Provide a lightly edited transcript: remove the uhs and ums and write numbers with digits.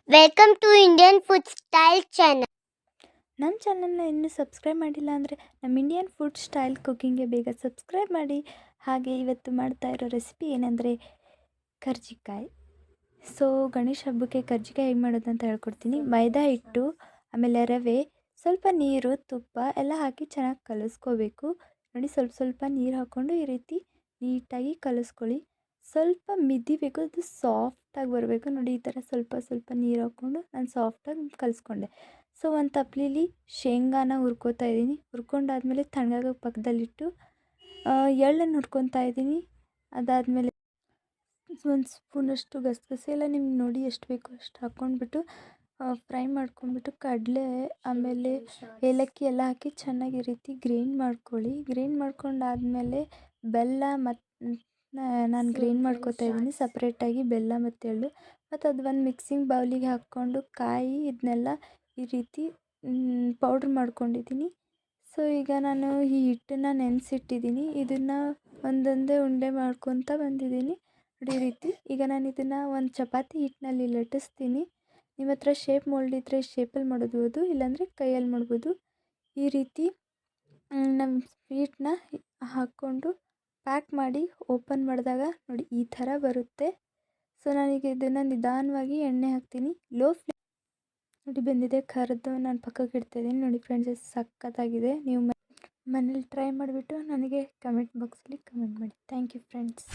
Welcome to Indian food style channel. ನಮ್ಮ ಚಾನಲ್ನ ಇನ್ನೂ ಸಬ್ಸ್ಕ್ರೈಬ್ ಮಾಡಿಲ್ಲ ಅಂದರೆ ನಮ್ಮ ಇಂಡಿಯನ್ ಫುಡ್ ಸ್ಟೈಲ್ ಕುಕ್ಕಿಂಗ್ಗೆ ಬೇಗ ಸಬ್ಸ್ಕ್ರೈಬ್ ಮಾಡಿ. ಹಾಗೆ ಇವತ್ತು ಮಾಡ್ತಾ ಇರೋ ರೆಸಿಪಿ ಏನಂದರೆ ಕರ್ಜಿಕಾಯಿ. ಸೊ ಗಣೇಶ ಹಬ್ಬಕ್ಕೆ ಕರ್ಜಿಕಾಯಿ ಹೇಗೆ ಮಾಡೋದು ಅಂತ ಹೇಳ್ಕೊಡ್ತೀನಿ. ಮೈದಾ ಹಿಟ್ಟು, ಆಮೇಲೆ ರವೆ, ಸ್ವಲ್ಪ ನೀರು, ತುಪ್ಪ ಎಲ್ಲ ಹಾಕಿ ಚೆನ್ನಾಗಿ ಕಲಿಸ್ಕೋಬೇಕು. ನೋಡಿ, ಸ್ವಲ್ಪ ಸ್ವಲ್ಪ ನೀರು ಹಾಕ್ಕೊಂಡು ಈ ರೀತಿ ನೀಟಾಗಿ ಕಲಿಸ್ಕೊಳ್ಳಿ. ಸ್ವಲ್ಪ ಮಿದಿಬೇಕು, ಅದು ಸಾಫ್ಟಾಗಿ ಬರಬೇಕು. ನೋಡಿ, ಈ ಥರ ಸ್ವಲ್ಪ ಸ್ವಲ್ಪ ನೀರು ಹಾಕ್ಕೊಂಡು ನಾನು ಸಾಫ್ಟಾಗಿ ಕಲಿಸ್ಕೊಂಡೆ. ಸೊ ಒಂದು ತಪ್ಲೀಲಿ ಶೇಂಗಾನ ಹುರ್ಕೋತಾ ಇದ್ದೀನಿ. ಹುರ್ಕೊಂಡಾದ್ಮೇಲೆ ತಣ್ಣಗಾಗೋ ಪಕ್ಕದಲ್ಲಿಟ್ಟು ಎಳ್ಳನ್ನು ಹುರ್ಕೊತಾ ಇದ್ದೀನಿ. ಅದಾದಮೇಲೆ ಒಂದು ಸ್ಪೂನಷ್ಟು ಗಸಗಸೆ ಎಲ್ಲ ನಿಮ್ಗೆ ನೋಡಿ ಎಷ್ಟು ಬೇಕೋ ಅಷ್ಟು ಹಾಕ್ಕೊಂಡ್ಬಿಟ್ಟು ಫ್ರೈ ಮಾಡ್ಕೊಂಡ್ಬಿಟ್ಟು ಕಡಲೆ ಆಮೇಲೆ ಏಲಕ್ಕಿ ಎಲ್ಲ ಹಾಕಿ ಚೆನ್ನಾಗಿ ಈ ರೀತಿ ಗ್ರೈಂಡ್ ಮಾಡ್ಕೊಳ್ಳಿ. ಗ್ರೈಂಡ್ ಮಾಡ್ಕೊಂಡಾದಮೇಲೆ ಬೆಲ್ಲ ಮತ್ತು ನಾನು ಗ್ರೈಂಡ್ ಮಾಡ್ಕೊತಾ ಇದ್ದೀನಿ ಸಪ್ರೇಟಾಗಿ, ಬೆಲ್ಲ ಮತ್ತು ಎಳ್ಳು. ಮತ್ತು ಅದು ಒಂದು ಮಿಕ್ಸಿಂಗ್ ಬೌಲಿಗೆ ಹಾಕ್ಕೊಂಡು ಕಾಯಿ ಇದನ್ನೆಲ್ಲ ಈ ರೀತಿ ಪೌಡ್ರ್ ಮಾಡ್ಕೊಂಡಿದ್ದೀನಿ. ಸೊ ಈಗ ನಾನು ಈ ಹಿಟ್ಟನ್ನು ನೆನೆಸಿಟ್ಟಿದ್ದೀನಿ. ಇದನ್ನು ಒಂದೊಂದೇ ಉಂಡೆ ಮಾಡ್ಕೊತ ಬಂದಿದ್ದೀನಿ ನೋಡಿ ಈ ರೀತಿ. ಈಗ ನಾನು ಇದನ್ನು ಒಂದು ಚಪಾತಿ ಹಿಟ್ಟಿನಲ್ಲಿ ಲಟ್ಟಿಸ್ತೀನಿ. ನಿಮ್ಮ ಹತ್ರ ಶೇಪ್ ಮೋಲ್ಡ್ ಇದ್ದರೆ ಶೇಪಲ್ಲಿ ಮಾಡ್ಬೋದು, ಇಲ್ಲಾಂದರೆ ಕೈಯಲ್ಲಿ ಮಾಡ್ಬೋದು. ಈ ರೀತಿ ನಮ್ಮ ಸ್ವೀಟ್ನ ಹಾಕ್ಕೊಂಡು ಪ್ಯಾಕ್ ಮಾಡಿ ಓಪನ್ ಮಾಡಿದಾಗ ನೋಡಿ ಈ ಥರ ಬರುತ್ತೆ. ಸೊ ನಾನೀಗ ಇದನ್ನು ನಿಧಾನವಾಗಿ ಎಣ್ಣೆ ಹಾಕ್ತೀನಿ. ಲೋ ಫ್ಲೇಮ್ ನೋಡಿ ಬೆಂದಿದೆ, ಕರೆದು ನಾನು ಪಕ್ಕಕ್ಕೆ ಇಡ್ತಾಯಿದ್ದೀನಿ. ನೋಡಿ ಫ್ರೆಂಡ್ಸ್, ಎಷ್ಟು ಸಖತ್ತಾಗಿದೆ. ನೀವು ಮನೇಲಿ ಟ್ರೈ ಮಾಡಿಬಿಟ್ಟು ನನಗೆ ಕಮೆಂಟ್ ಬಾಕ್ಸಲ್ಲಿ ಕಮೆಂಟ್ ಮಾಡಿ. Thank you friends.